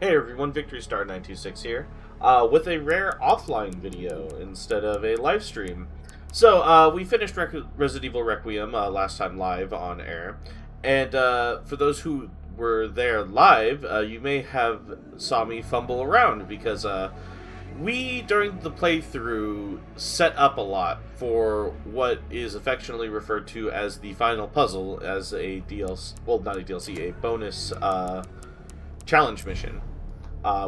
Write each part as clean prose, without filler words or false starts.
Hey everyone, Victory Star 926 here, with a rare offline video instead of a live stream. So, we finished Resident Evil Requiem last time live on air, and for those who were there live, you may have saw me fumble around because we, during the playthrough, set up a lot for what is affectionately referred to as the final puzzle as a DLC, well, not a DLC, a bonus challenge mission,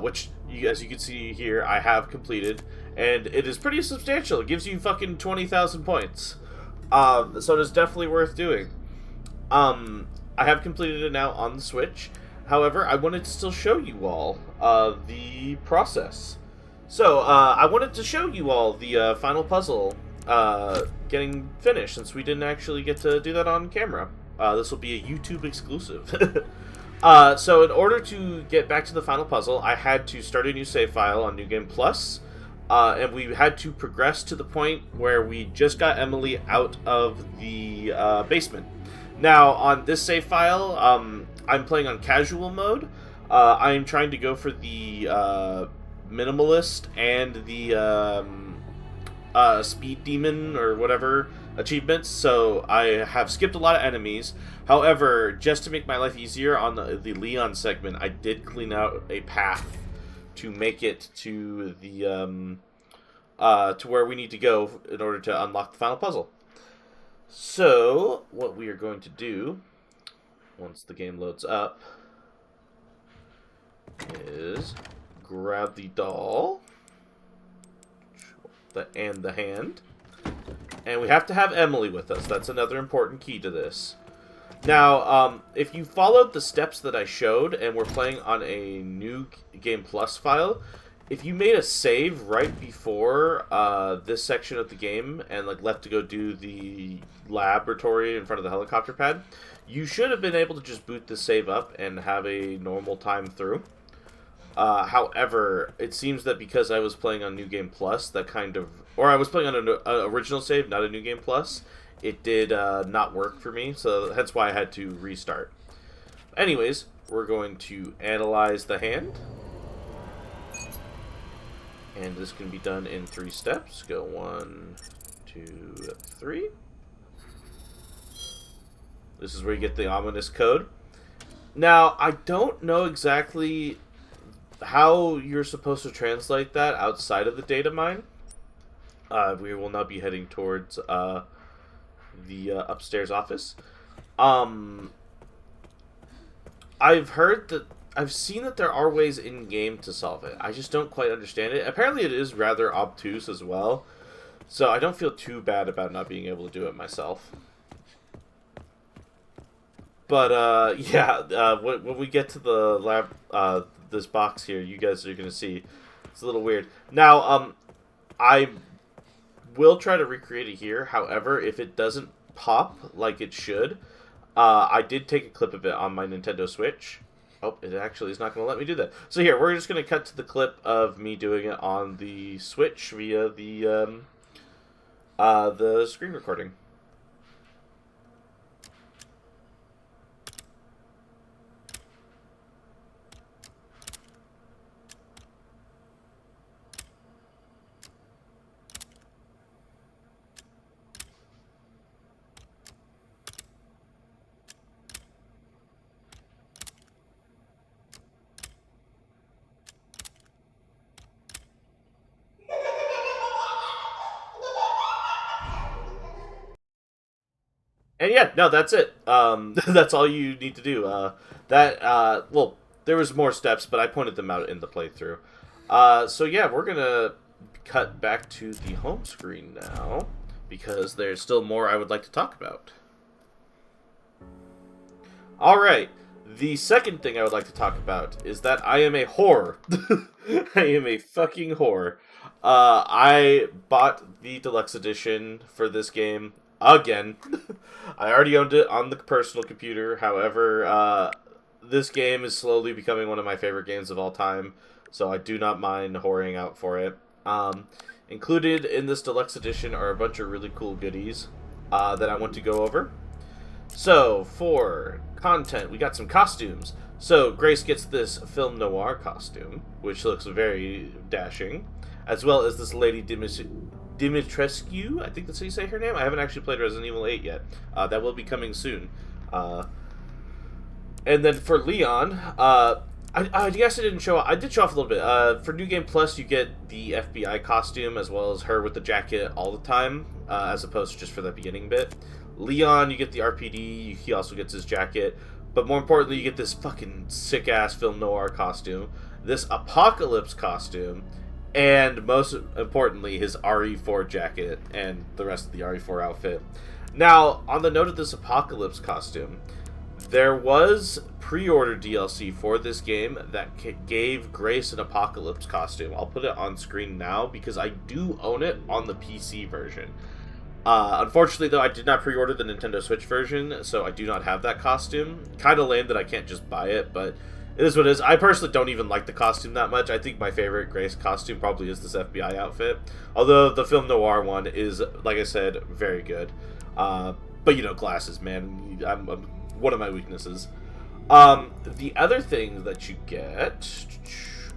which, as you can see here, I have completed, and it is pretty substantial. It gives you fucking 20,000 points, so it is definitely worth doing. I have completed it now on the Switch. However, I wanted to still show you all the process. So, I wanted to show you all the final puzzle getting finished, since we didn't actually get to do that on camera. This will be a YouTube exclusive. So in order to get back to the final puzzle, I had to start a new save file on New Game Plus, and we had to progress to the point where we just got Emily out of the basement. Now, on this save file, I'm playing on casual mode. I'm trying to go for the minimalist and the speed demon or whatever achievements, so I have skipped a lot of enemies. However, just to make my life easier on the Leon segment, I did clean out a path to make it to the to where we need to go in order to unlock the final puzzle. So what we are going to do once the game loads up is grab the doll and the hand. And we have to have Emily with us. That's another important key to this. Now, if you followed the steps that I showed and we're playing on a New Game Plus file, if you made a save right before this section of the game and left to go do the laboratory in front of the helicopter pad, you should have been able to just boot the save up and have a normal time through. However, it seems that because I was playing on New Game Plus, or I was playing on an original save, not a New Game Plus, it did not work for me, so hence why I had to restart. Anyways, we're going to analyze the hand. And this can be done in 3 steps. Go 1, 2, 3. This is where you get the ominous code. Now, I don't know exactly how you're supposed to translate that outside of the data mine. We will now be heading towards the upstairs office. I've seen that there are ways in game to solve it. I just don't quite understand it. Apparently, it is rather obtuse as well, so I don't feel too bad about not being able to do it myself. But yeah, when we get to the lab, this box here, you guys are gonna see it's a little weird. Now, I will try to recreate it here. However, if it doesn't pop like it should, I did take a clip of it on my Nintendo Switch. Oh, it actually is not going to let me do that. So here, we're just going to cut to the clip of me doing it on the Switch via the screen recording. And yeah, no, that's it. That's all you need to do. Well, there was more steps, but I pointed them out in the playthrough. So yeah, we're gonna cut back to the home screen now, because there's still more I would like to talk about. Alright, the second thing I would like to talk about is that I am a whore. I am a fucking whore. I bought the deluxe edition for this game again. I already owned it on the personal computer. However, this game is slowly becoming one of my favorite games of all time, so I do not mind whoring out for it. Included in this deluxe edition are a bunch of really cool goodies that I want to go over. So, for content, we got some costumes. So Grace gets this film noir costume, which looks very dashing, as well as this lady Dimitrescu. I think that's how you say her name. I haven't actually played Resident Evil 8 yet. That will be coming soon. And then for Leon, I guess I didn't show off. I did show off a little bit. For New Game Plus, you get the FBI costume as well as her with the jacket all the time, as opposed to just for the beginning bit. Leon, you get the RPD. He also gets his jacket. But more importantly, you get this fucking sick-ass film noir costume, this Apocalypse costume, and most importantly, his RE4 jacket and the rest of the RE4 outfit. Now, on the note of this Apocalypse costume, there was pre-order DLC for this game that gave Grace an Apocalypse costume. I'll put it on screen now because I do own it on the PC version. Unfortunately, though, I did not pre-order the Nintendo Switch version, so I do not have that costume. Kind of lame that I can't just buy it, but it is what it is. I personally don't even like the costume that much. I think my favorite Grace costume probably is this FBI outfit. Although the film noir one is, like I said, very good. But, you know, glasses, man. I'm one of my weaknesses. The other thing that you get...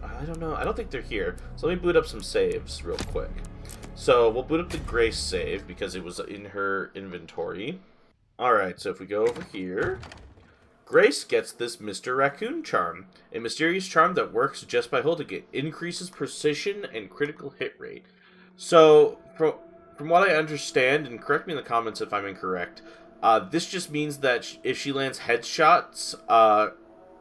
I don't know. I don't think they're here. So let me boot up some saves real quick. So we'll boot up the Grace save because it was in her inventory. Alright, so if we go over here, Grace gets this Mr. Raccoon charm. A mysterious charm that works just by holding it. Increases precision and critical hit rate. So, from what I understand, and correct me in the comments if I'm incorrect, this just means that if she lands headshots,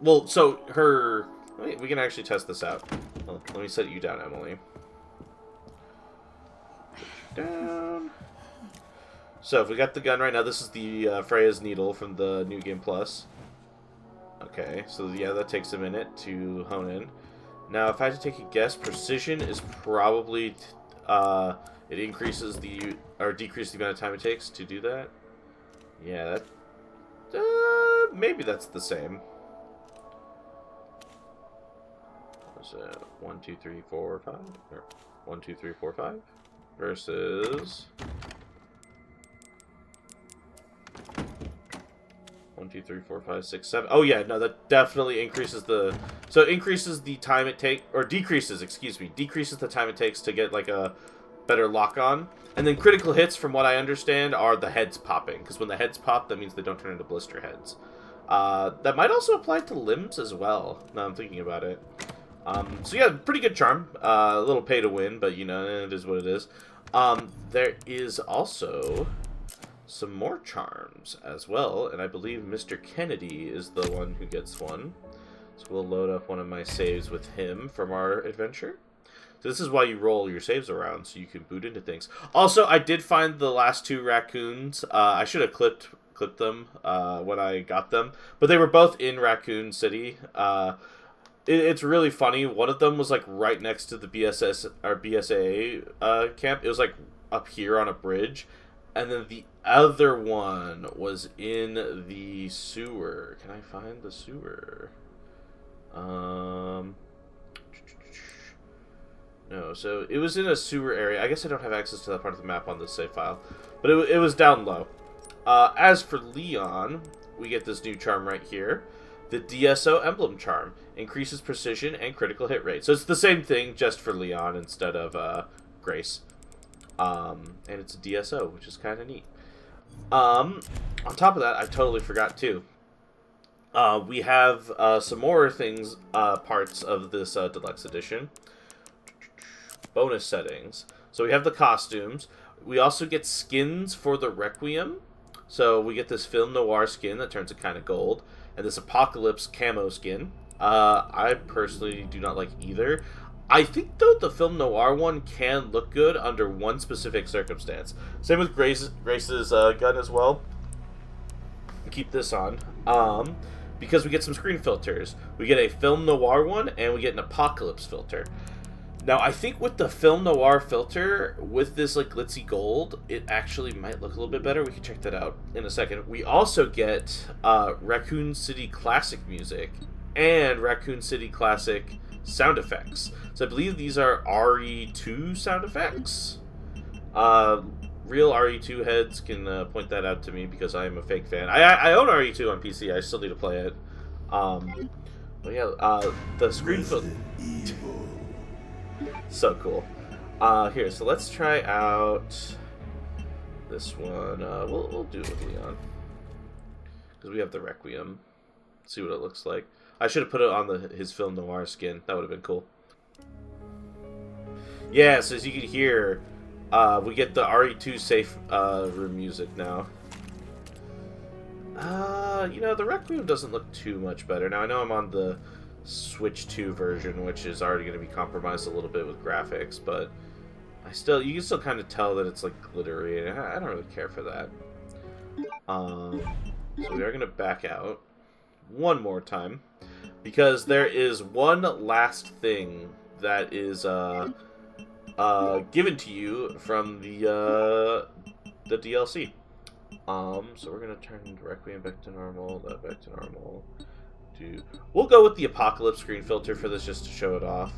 well, so her... we can actually test this out. Well, let me set you down, Emily. Down. So if we got the gun right now, this is the Freya's needle from the New Game Plus. Okay, so yeah, that takes a minute to hone in. Now, if I had to take a guess, precision is probably it increases the or decreases the amount of time it takes to do that. Yeah, that maybe that's the same. Was it 1, 2, 3, 4, 5? Or 1, 2, 3, 4, 5? Versus 1, 2, 3, 4, 5, 6, 7. Oh yeah, no, that definitely increases the... So it increases the time it takes... Or decreases, excuse me. Decreases the time it takes to get, like, a better lock-on. And then critical hits, from what I understand, are the heads popping. Because when the heads pop, that means they don't turn into blister heads. That might also apply to limbs as well, now I'm thinking about it. So yeah, pretty good charm. A little pay to win, but, you know, it is what it is. There is also some more charms as well, and I believe Mr. Kennedy is the one who gets one. So we'll load up one of my saves with him from our adventure. So this is why you roll your saves around, so you can boot into things. Also, I did find the last two raccoons. I should have clipped them when I got them, but they were both in Raccoon City. It's really funny. One of them was like right next to the BSA camp. It was like up here on a bridge, and then the other one was in the sewer. Can I find the sewer? No, so it was in a sewer area. I guess I don't have access to that part of the map on this save file, but it was down low. As for Leon, we get this new charm right here. The DSO emblem charm increases precision and critical hit rate. So it's the same thing, just for Leon instead of Grace. And it's a DSO, which is kind of neat. On top of that, I totally forgot too. We have some more things, parts of this deluxe edition. Bonus settings. So we have the costumes. We also get skins for the Requiem. So we get this film noir skin that turns it kind of gold, and this Apocalypse camo skin. I personally do not like either. I think, though, the film noir one can look good under one specific circumstance. Same with Grace's gun as well. Keep this on. Because we get some screen filters. We get a film noir one, and we get an Apocalypse filter. Now, I think with the film noir filter, with this like glitzy gold, it actually might look a little bit better. We can check that out in a second. We also get Raccoon City Classic music and Raccoon City Classic sound effects. So I believe these are RE2 sound effects. Real RE2 heads can point that out to me because I am a fake fan. I own RE2 on PC. I still need to play it. But yeah, the screen filter. So cool. Here, so let's try out this one. We'll do it with Leon. Because we have the Requiem. See what it looks like. I should have put it on his film noir skin. That would have been cool. Yeah, so as you can hear, we get the RE2 safe room music now. You know, the Requiem doesn't look too much better. Now, I know I'm on the Switch 2 version, which is already going to be compromised a little bit with graphics, but you can still kind of tell that it's like glittery, and I don't really care for that. So we are going to back out one more time, because there is one last thing that is given to you from the DLC. So we're gonna turn the Requiem back to normal, that back to normal. We'll go with the Apocalypse screen filter for this just to show it off.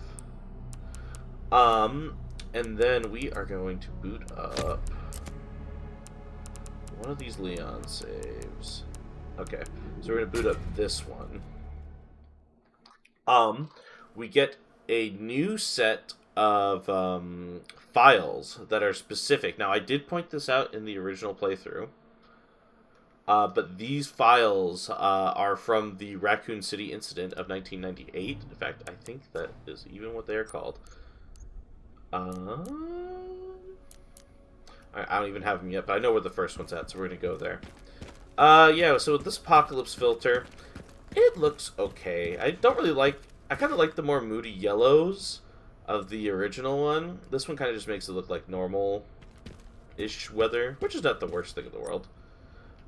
And then we are going to boot up one of these Leon saves. Okay, so we're gonna boot up this one. We get a new set of files that are specific. Now, I did point this out in the original playthrough. But these files are from the Raccoon City incident of 1998. In fact, I think that is even what they are called. I don't even have them yet, but I know where the first one's at, so we're going to go there. Yeah, so with this Apocalypse filter, it looks okay. I kind of like the more moody yellows of the original one. This one kind of just makes it look like normal-ish weather, which is not the worst thing in the world.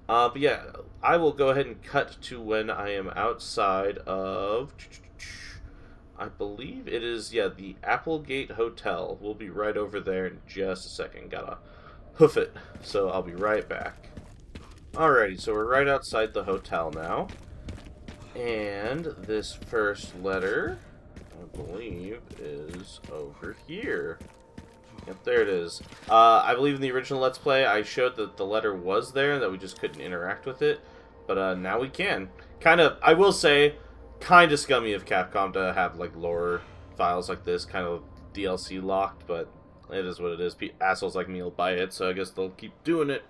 But yeah, I will go ahead and cut to when I am outside of, I believe it is, yeah, the Applegate Hotel. We'll be right over there in just a second. Gotta hoof it, so I'll be right back. Alrighty, so we're right outside the hotel now. And this first letter, I believe, is over here. Yep, there it is. I believe in the original Let's Play, I showed that the letter was there, that we just couldn't interact with it. But now we can. I will say, kind of scummy of Capcom to have like lore files like this, kind of DLC locked, but it is what it is. Assholes like me will buy it, so I guess they'll keep doing it.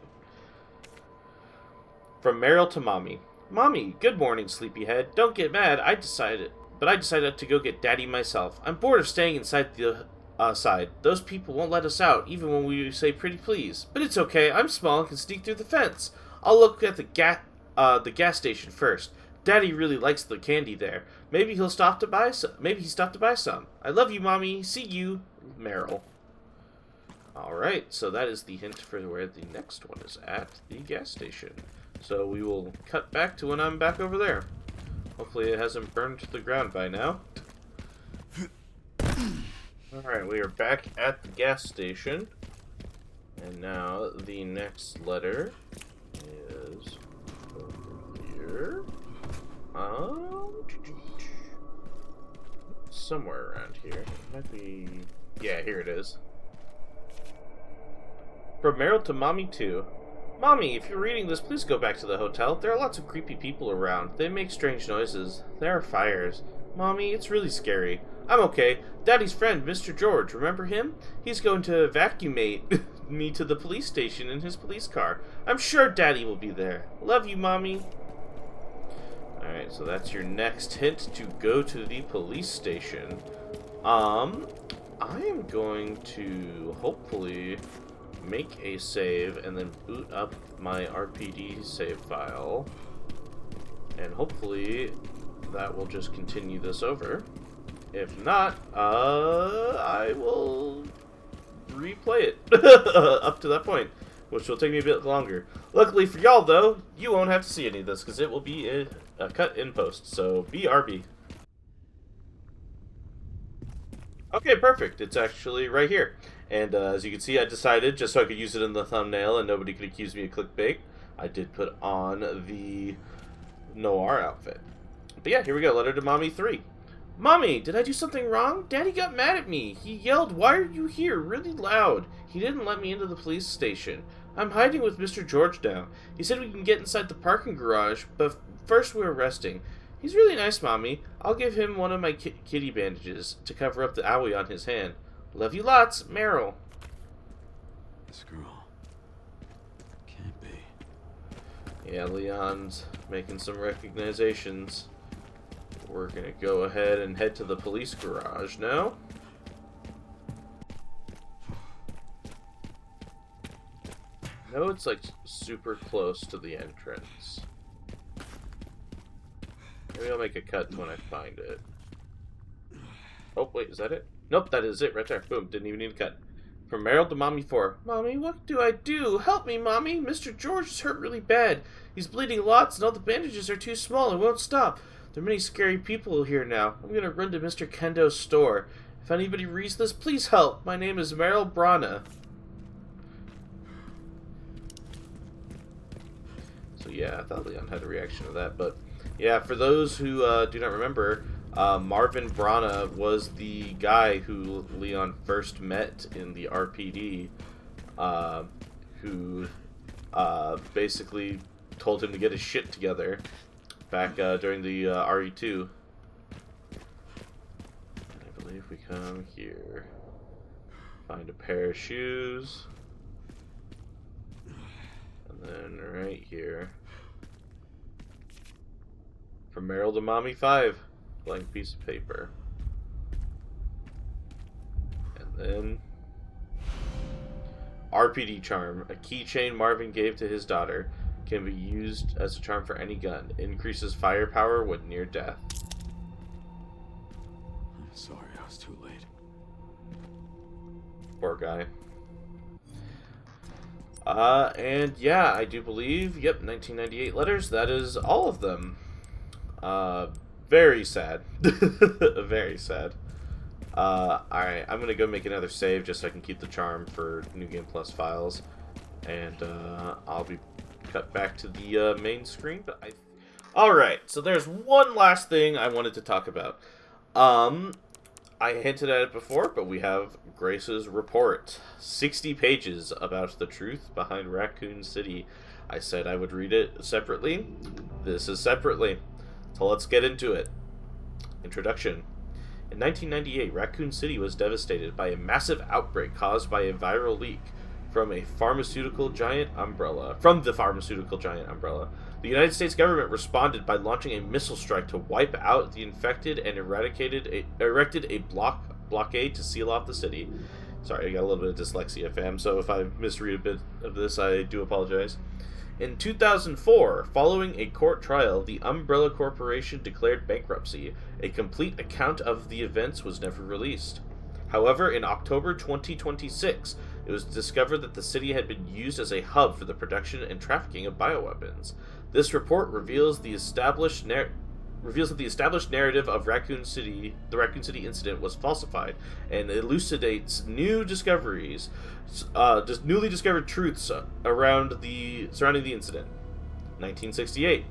From Meryl to Mommy. Mommy, good morning, sleepyhead. Don't get mad, I decided to go get Daddy myself. I'm bored of staying inside the side. Those people won't let us out, even when we say pretty please. But it's okay, I'm small and can sneak through the fence. I'll look at the gas station first. Daddy really likes the candy there. Maybe he stopped to buy some. I love you, Mommy. See you, Meryl. Alright, so that is the hint for where the next one is at, the gas station. So we will cut back to when I'm back over there. Hopefully it hasn't burned to the ground by now. Alright, we are back at the gas station. And now the next letter is over here. Somewhere around here. It might be... yeah, here it is. From Meryl to Mommy 2. Mommy, if you're reading this, please go back to the hotel. There are lots of creepy people around. They make strange noises. There are fires. Mommy, it's really scary. I'm okay. Daddy's friend, Mr. George, remember him? He's going to evacuate me to the police station in his police car. I'm sure Daddy will be there. Love you, Mommy. Alright, so that's your next hint to go to the police station. I am going to hopefully make a save and then boot up my RPD save file. And hopefully that will just continue this over. If not, I will replay it up to that point, which will take me a bit longer. Luckily for y'all, though, you won't have to see any of this, because it will be a cut in post, so BRB. Okay, perfect. It's actually right here. And as you can see, I decided, just so I could use it in the thumbnail and nobody could accuse me of clickbait, I did put on the Noir outfit. But yeah, here we go. Letter to Mommy 3. Mommy, did I do something wrong? Daddy got mad at me. He yelled, "Why are you here?" really loud. He didn't let me into the police station. I'm hiding with Mr. George now. He said we can get inside the parking garage, but first we're resting. He's really nice, Mommy. I'll give him one of my kitty bandages to cover up the owie on his hand. Love you lots, Meryl. This girl can't be. Yeah, Leon's making some recognizations. We're gonna go ahead and head to the police garage now. I know it's like super close to the entrance. Maybe I'll make a cut when I find it. Oh, wait, is that it? Nope, that is it right there. Boom, didn't even need a cut. From Meryl to Mommy 4. Mommy, what do I do? Help me, Mommy! Mr. George is hurt really bad. He's bleeding lots and all the bandages are too small and won't stop. There are many scary people here now. I'm gonna run to Mr. Kendo's store. If anybody reads this, please help. My name is Meryl Brana. So yeah, I thought Leon had a reaction to that, but yeah, for those who do not remember, Marvin Brana was the guy who Leon first met in the RPD, who basically told him to get his shit together back during the RE2. I believe we come here, find a pair of shoes, and then right here, from Meryl to Mommy 5, blank piece of paper. And then RPD charm, a keychain Marvin gave to his daughter, can be used as a charm for any gun. Increases firepower when near death. I'm sorry, I was too late. Poor guy. And yeah, I do believe, yep, 1998 letters, that is all of them. Very sad. Very sad. Alright, I'm gonna go make another save just so I can keep the charm for New Game Plus files. And, I'll be cut back to the, main screen, but Alright, so there's one last thing I wanted to talk about. I hinted at it before, but we have Grace's report. 60 pages about the truth behind Raccoon City. I said I would read it separately. This is separately. So let's get into it. Introduction. In 1998, Raccoon City was devastated by a massive outbreak caused by a viral leak from the pharmaceutical giant Umbrella. The United States government responded by launching a missile strike to wipe out the infected and erected a blockade to seal off the city. Sorry, I got a little bit of dyslexia, fam, so if I misread a bit of this, I do apologize. In 2004, following a court trial, the Umbrella Corporation declared bankruptcy. A complete account of the events was never released. However, in October 2026, it was discovered that the city had been used as a hub for the production and trafficking of bioweapons. This report reveals the established narrative of Raccoon City, the Raccoon City incident, was falsified, and elucidates newly discovered truths surrounding the incident. 1968.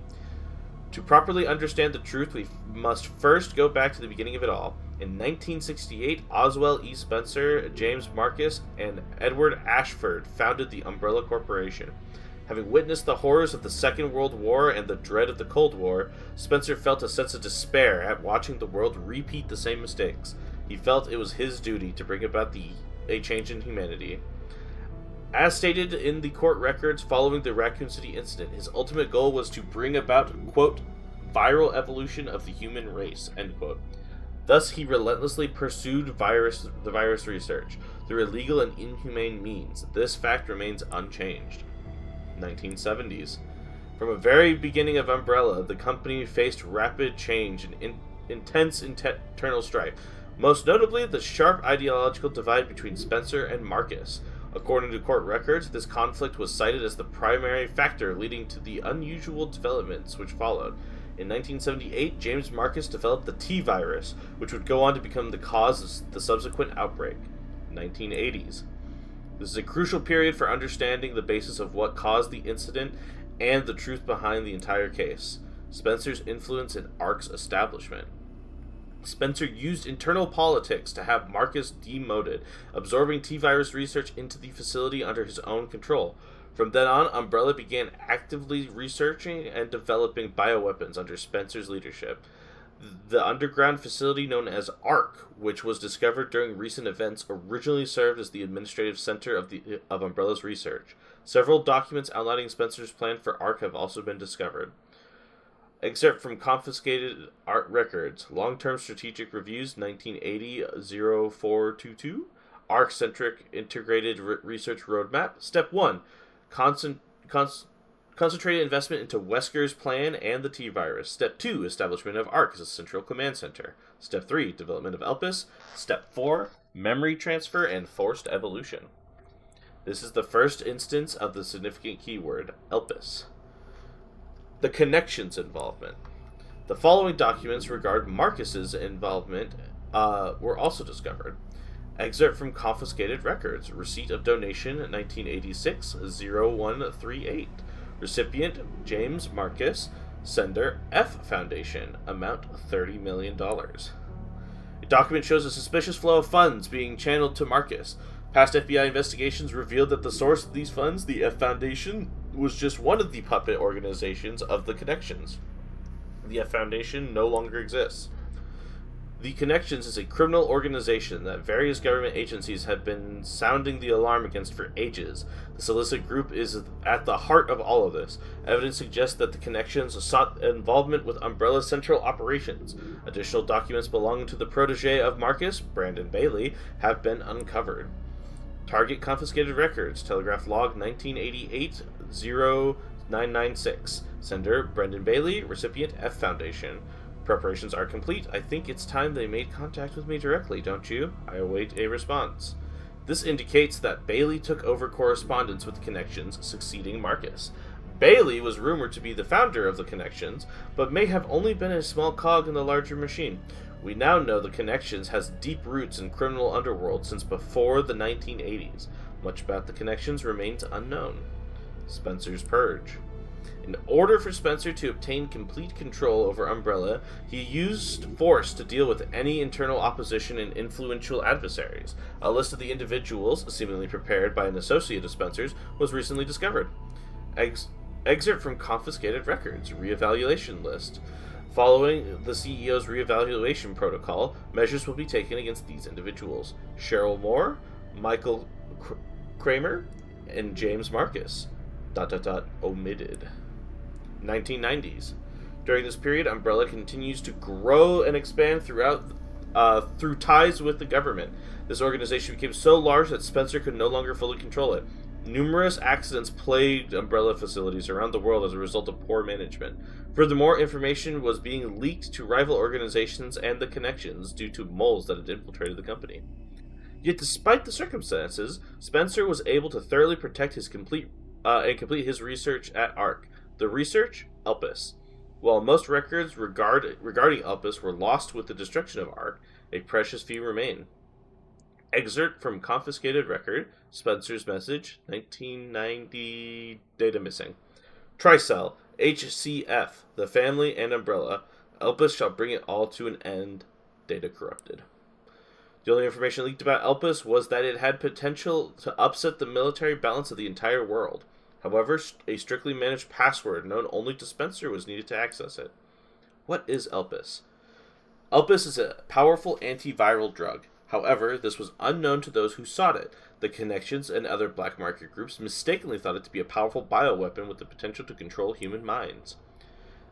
To properly understand the truth, we must first go back to the beginning of it all. In 1968, Oswell E. Spencer, James Marcus, and Edward Ashford founded the Umbrella Corporation. Having witnessed the horrors of the Second World War and the dread of the Cold War, Spencer felt a sense of despair at watching the world repeat the same mistakes. He felt it was his duty to bring about a change in humanity. As stated in the court records following the Raccoon City incident, his ultimate goal was to bring about, quote, viral evolution of the human race, end quote. Thus, he relentlessly pursued the virus research through illegal and inhumane means. This fact remains unchanged. 1970s. From the very beginning of Umbrella, the company faced rapid change and intense internal strife, most notably the sharp ideological divide between Spencer and Marcus. According to court records, this conflict was cited as the primary factor leading to the unusual developments which followed. In 1978, James Marcus developed the T-virus, which would go on to become the cause of the subsequent outbreak. 1980s. This is a crucial period for understanding the basis of what caused the incident and the truth behind the entire case. Spencer's influence in ARC's establishment. Spencer used internal politics to have Marcus demoted, absorbing T-virus research into the facility under his own control. From then on, Umbrella began actively researching and developing bioweapons under Spencer's leadership. The underground facility known as ARC, which was discovered during recent events, originally served as the administrative center of Umbrella's research. Several documents outlining Spencer's plan for ARC have also been discovered. Excerpt from confiscated art records. Long-term strategic reviews, 1980-0422. ARC-centric integrated research roadmap. Step 1. Concentrated investment into Wesker's plan and the T-virus. Step 2, establishment of ARC as a central command center. Step 3, development of Elpis. Step 4, memory transfer and forced evolution. This is the first instance of the significant keyword, Elpis. The Connections involvement. The following documents regard Marcus's involvement were also discovered. Excerpt from confiscated records. Receipt of donation, 1986-0138. Recipient, James Marcus. Sender, F Foundation. Amount, $30 million. A document shows a suspicious flow of funds being channeled to Marcus. Past FBI investigations revealed that the source of these funds, the F Foundation, was just one of the puppet organizations of the Connections. The F Foundation no longer exists. The Connections is a criminal organization that various government agencies have been sounding the alarm against for ages. The solicit group is at the heart of all of this. Evidence suggests that the Connections sought involvement with Umbrella's central operations. Additional documents belonging to the protege of Marcus, Brandon Bailey, have been uncovered. Target confiscated records. Telegraph log 1988-0996. Sender, Brendan Bailey. Recipient, F Foundation. Preparations are complete. I think it's time they made contact with me directly, don't you? I await a response. This indicates that Bailey took over correspondence with the Connections, succeeding Marcus. Bailey was rumored to be the founder of the Connections, but may have only been a small cog in the larger machine. We now know the Connections has deep roots in criminal underworld since before the 1980s. Much about the Connections remains unknown. Spencer's Purge. In order for Spencer to obtain complete control over Umbrella, he used force to deal with any internal opposition and influential adversaries. A list of the individuals, seemingly prepared by an associate of Spencer's, was recently discovered. Excerpt from confiscated records. Reevaluation list. Following the CEO's reevaluation protocol, measures will be taken against these individuals. Cheryl Moore, Michael Kramer, and James Marcus. ... Omitted. 1990s. During this period, Umbrella continues to grow and expand through ties with the government. This organization became so large that Spencer could no longer fully control it. Numerous accidents plagued Umbrella facilities around the world as a result of poor management. Furthermore, information was being leaked to rival organizations and the Connections due to moles that had infiltrated the company. Yet despite the circumstances, Spencer was able to thoroughly protect his complete his research at ARC. The research, Elpis. While most records regarding Elpis were lost with the destruction of ARC, a precious few remain. Excerpt from confiscated record, Spencer's message, 1990, data missing. Tricell, HCF, the family and Umbrella. Elpis shall bring it all to an end, data corrupted. The only information leaked about Elpis was that it had potential to upset the military balance of the entire world. However, a strictly managed password known only to Spencer was needed to access it. What is Elpis? Elpis is a powerful antiviral drug. However, this was unknown to those who sought it. The Connections and other black market groups mistakenly thought it to be a powerful bioweapon with the potential to control human minds.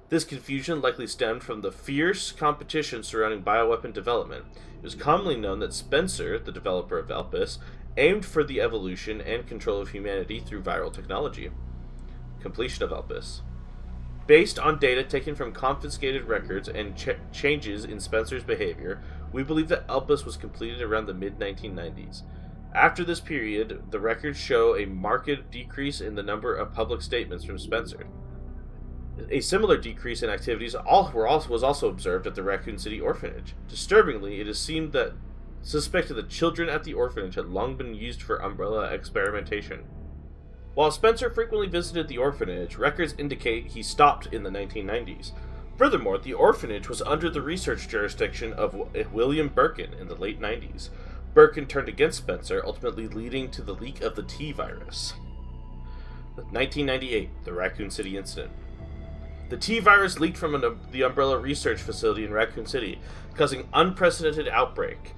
This confusion likely stemmed from the fierce competition surrounding bioweapon development. It was commonly known that Spencer, the developer of Elpis, aimed for the evolution and control of humanity through viral technology. Completion of Elpis. Based on data taken from confiscated records and changes in Spencer's behavior, we believe that Elpis was completed around the mid-1990s. After this period, the records show a marked decrease in the number of public statements from Spencer. A similar decrease in activities was also observed at the Raccoon City orphanage. Disturbingly, it is suspected that children at the orphanage had long been used for Umbrella experimentation. While Spencer frequently visited the orphanage, records indicate he stopped in the 1990s. Furthermore, the orphanage was under the research jurisdiction of William Birkin in the late 90s. Birkin turned against Spencer, ultimately leading to the leak of the T-virus. 1998, the Raccoon City incident. The T-virus leaked from the Umbrella research facility in Raccoon City, causing unprecedented outbreak.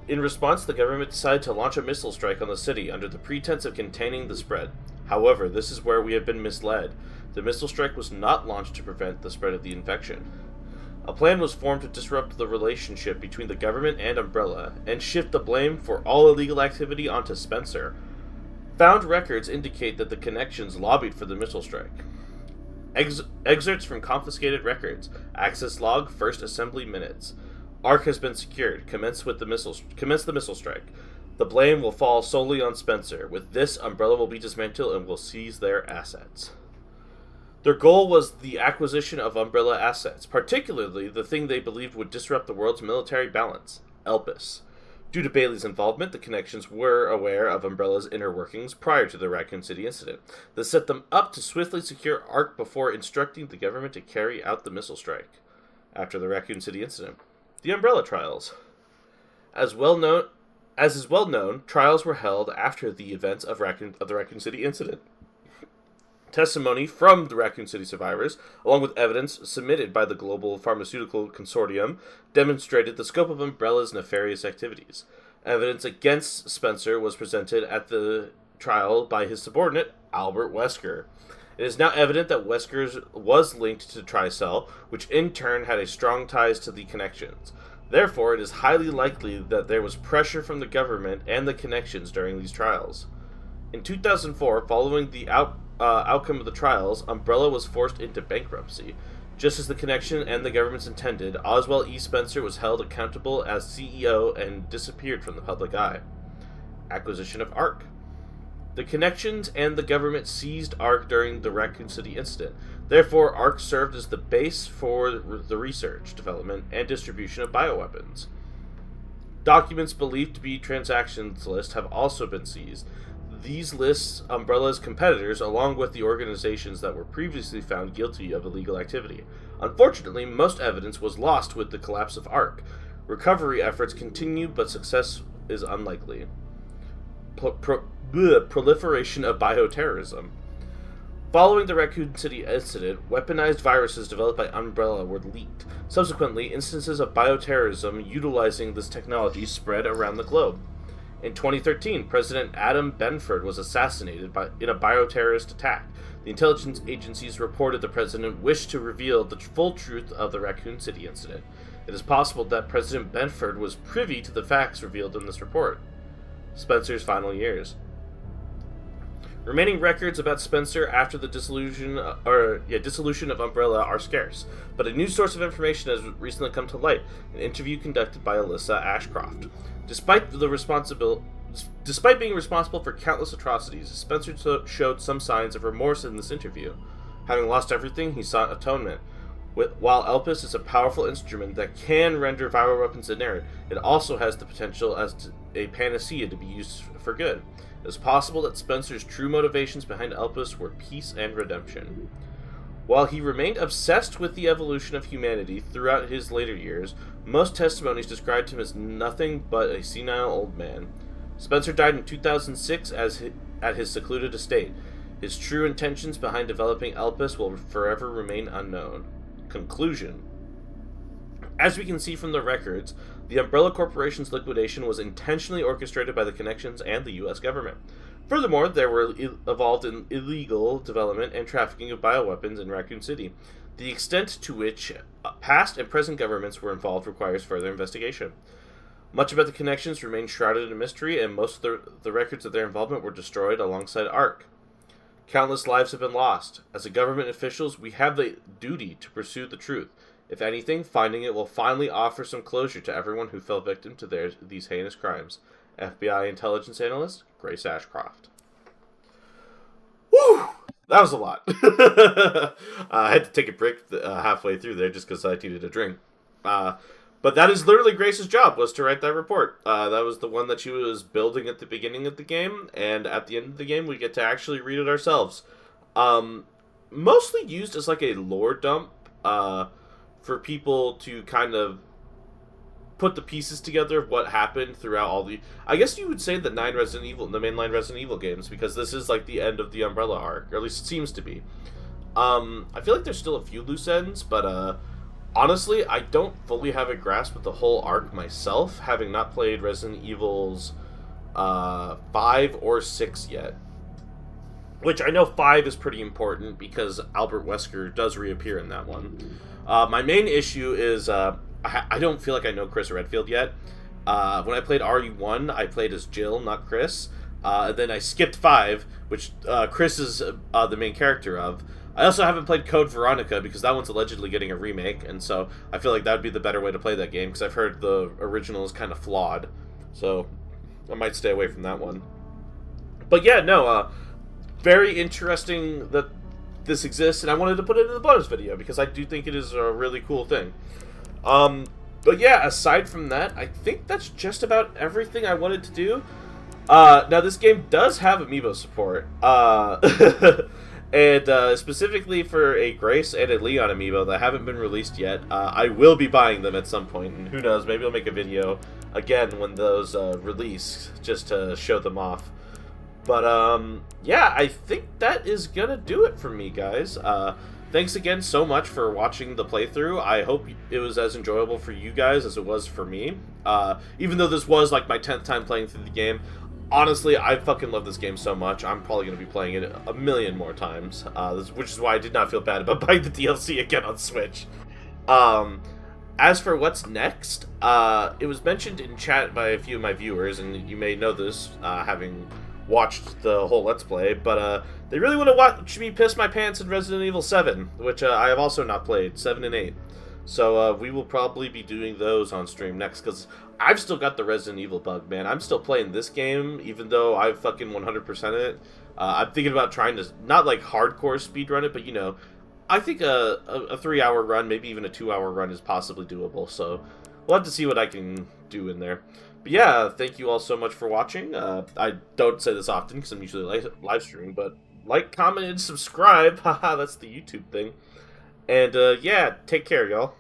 In response, the government decided to launch a missile strike on the city under the pretense of containing the spread. However, this is where we have been misled. The missile strike was not launched to prevent the spread of the infection. A plan was formed to disrupt the relationship between the government and Umbrella, and shift the blame for all illegal activity onto Spencer. Found records indicate that the connections lobbied for the missile strike. Excerpts from confiscated records. Access log, first assembly minutes. ARC has been secured. Commence the missile strike. The blame will fall solely on Spencer. With this, Umbrella will be dismantled and will seize their assets. Their goal was the acquisition of Umbrella assets, particularly the thing they believed would disrupt the world's military balance, Elpis. Due to Bailey's involvement, the Connections were aware of Umbrella's inner workings prior to the Raccoon City incident. This set them up to swiftly secure ARC before instructing the government to carry out the missile strike. After the Raccoon City incident, the Umbrella trials. As is well known, trials were held after the events of the Raccoon City incident. Testimony from the Raccoon City survivors, along with evidence submitted by the Global Pharmaceutical Consortium, demonstrated the scope of Umbrella's nefarious activities. Evidence against Spencer was presented at the trial by his subordinate, Albert Wesker. It is now evident that Wesker was linked to Tricell, which in turn had a strong ties to the Connections. Therefore, it is highly likely that there was pressure from the government and the Connections during these trials. In 2004, following the outcome of the trials, Umbrella was forced into bankruptcy. Just as the Connection and the governments intended, Oswald E. Spencer was held accountable as CEO and disappeared from the public eye. Acquisition of ARC. The Connections and the government seized ARC during the Raccoon City incident. Therefore, ARC served as the base for the research, development, and distribution of bioweapons. Documents believed to be transactions lists have also been seized. These lists Umbrella's competitors, along with the organizations that were previously found guilty of illegal activity. Unfortunately, most evidence was lost with the collapse of ARC. Recovery efforts continue, but success is unlikely. Proliferation of bioterrorism. Following the Raccoon City incident, weaponized viruses developed by Umbrella were leaked. Subsequently, instances of bioterrorism utilizing this technology spread around the globe. In 2013, President Adam Benford was assassinated in a bioterrorist attack. The intelligence agencies reported the president wished to reveal the full truth of the Raccoon City incident. It is possible that President Benford was privy to the facts revealed in this report. Spencer's final years. Remaining records about Spencer after the dissolution of Umbrella are scarce, but a new source of information has recently come to light, an interview conducted by Alyssa Ashcroft. Despite being responsible for countless atrocities, Spencer showed some signs of remorse in this interview. Having lost everything, he sought atonement. While Elpis is a powerful instrument that can render viral weapons inert, it also has the potential as a panacea to be used for good. It is possible that Spencer's true motivations behind Elpis were peace and redemption. While he remained obsessed with the evolution of humanity throughout his later years, most testimonies described him as nothing but a senile old man. Spencer died in 2006 at his secluded estate. His true intentions behind developing Elpis will forever remain unknown. Conclusion. As we can see from the records, the Umbrella Corporation's liquidation was intentionally orchestrated by the Connections and the U.S. government. Furthermore, there were involved in illegal development and trafficking of bioweapons in Raccoon City. The extent to which past and present governments were involved requires further investigation. Much about the Connections remains shrouded in mystery, and most of the records of their involvement were destroyed alongside ARC. Countless lives have been lost. As government officials, we have the duty to pursue the truth. If anything, finding it will finally offer some closure to everyone who fell victim to these heinous crimes. FBI intelligence analyst, Grace Ashcroft. Woo! That was a lot. I had to take a break halfway through there just because I needed a drink. But that is literally Grace's job, was to write that report. That was the one that she was building at the beginning of the game, and at the end of the game, we get to actually read it ourselves. Mostly used as like a lore dump for people to kind of put the pieces together of what happened throughout all the... I guess you would say the 9 Resident Evil, the mainline Resident Evil games, because this is like the end of the Umbrella arc, or at least it seems to be. I feel like there's still a few loose ends, but honestly, I don't fully have a grasp of the whole arc myself, having not played Resident Evil's 5 or 6 yet. Which I know 5 is pretty important because Albert Wesker does reappear in that one. My main issue is I don't feel like I know Chris Redfield yet. When I played RE1, I played as Jill, not Chris. And then I skipped 5, which Chris is the main character of. I also haven't played Code Veronica because that one's allegedly getting a remake, and so I feel like that would be the better way to play that game because I've heard the original is kind of flawed. So I might stay away from that one. But yeah, no, very interesting that this exists, and I wanted to put it in the bonus video because I do think it is a really cool thing. But yeah, aside from that, I think that's just about everything I wanted to do. Now this game does have amiibo support, and specifically for a Grace and a Leon amiibo that haven't been released yet. I will be buying them at some point, and who knows, maybe I'll make a video again when those release, just to show them off. But yeah, I think that is gonna do it for me, guys. Thanks again so much for watching the playthrough. I hope it was as enjoyable for you guys as it was for me. Even though this was like my 10th time playing through the game, honestly, I fucking love this game so much. I'm probably going to be playing it a million more times, which is why I did not feel bad about buying the DLC again on Switch. As for what's next, it was mentioned in chat by a few of my viewers, and you may know this, having watched the whole Let's Play, but they really want to watch me piss my pants in Resident Evil 7, which I have also not played, 7 and 8. So we will probably be doing those on stream next, because I've still got the Resident Evil bug, man. I'm still playing this game, even though I've fucking 100%ed it. I'm thinking about trying to, not like hardcore speedrun it, but you know, I think a 3-hour run, maybe even a 2-hour run is possibly doable, so we'll have to see what I can do in there. But yeah, thank you all so much for watching. I don't say this often because I'm usually live streaming, but like, comment, and subscribe. Haha, that's the YouTube thing. And yeah, take care, y'all.